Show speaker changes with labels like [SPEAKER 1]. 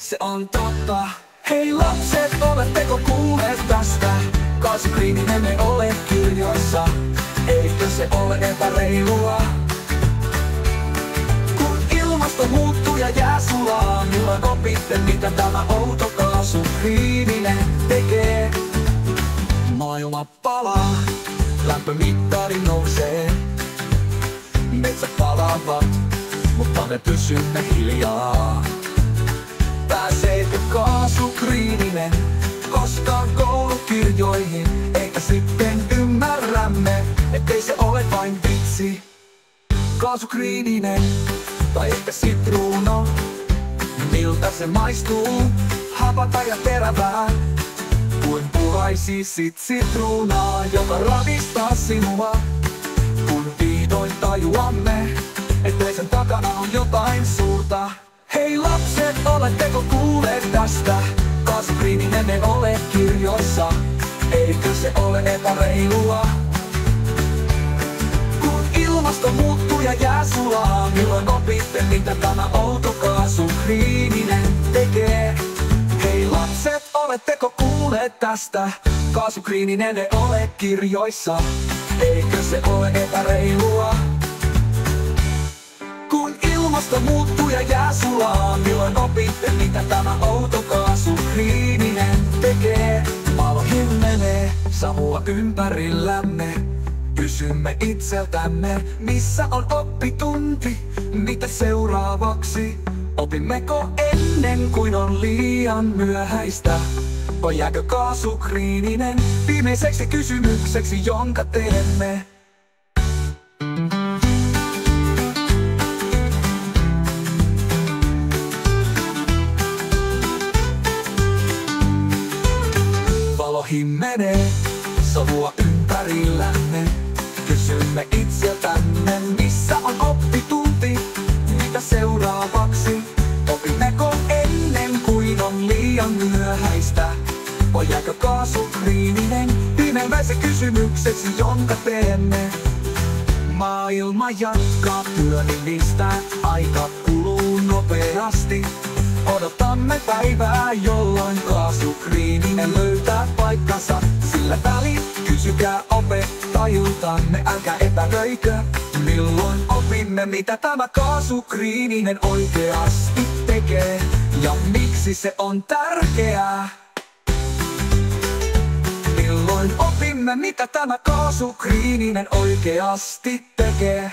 [SPEAKER 1] se on totta. Hei lapset, oletteko kuulleet tästä? Kaasukriininen ei ole kirjoissa, eikö se ole epäreilua? Kun ilmasto muuttuu ja jää sulaa, milloin opitte mitä tämä outo kaasukriininen tekee? Maailma palaa, lämpömittari nousee. Metsät palavat, mutta me pysymme hiljaa. Pääseekö kaasukriininen koskaan koulukirjoihin? Eikä sitten ymmärrämme, ettei se ole vain vitsi. Kaasukriininen tai ehkä sitruuno, miltä se maistuu? Hapanta ja terävää, kuin puraisit sitruunaa, joka ravistaa sinua. Kun vihdoin tajuamme, ettei sen takana on jotain suurta. Hei lapset, oletteko kuulleet tästä? Kaasukriininen ei ole kirjoissa, eikö se ole epäreilua? Kun ilmasto muuttuu ja jää sulaa, milloin opitte mitä tämä outo kaasukriininen tekee? Hei lapset, oletteko kuulleet tästä? Kaasukriininen ei ole kirjoissa, eikö se ole epäreilua? Kun ilmasto muuttuu ja jää sulaa, milloin opitte mitä tämä outo kaasukriininen tekee? Palo himmenee, savua ympärillämme. Kysymme itseltämme, missä on oppitunti, mitä seuraavaksi? Opimmeko ennen kuin on liian myöhäistä? Vai jääkö kaasukriininen viimeiseksi kysymykseksi, jonka teemme? Valo himmenee, savua ympärillämme. Kysymme itseltämme, missä on oppitunti, mitä seuraavaksi? Opimmeko ennen kuin on liian myöhäistä? Vai jääkö kaasukriininen viimeiseksi kysymykseksi, jonka teemme? Maailma jatkaa pyörimistä, aika kuluu nopeasti. Odotamme päivää, jolloin kaasukriininen löytää paikkansa. Sillä välit kysykää opettajiltanne, älkää epäröikö. Milloin opimme mitä tämä kaasukriininen oikeasti tekee? Ja miksi se on tärkeää? Milloin opimme mitä tämä kaasukriininen oikeasti tekee?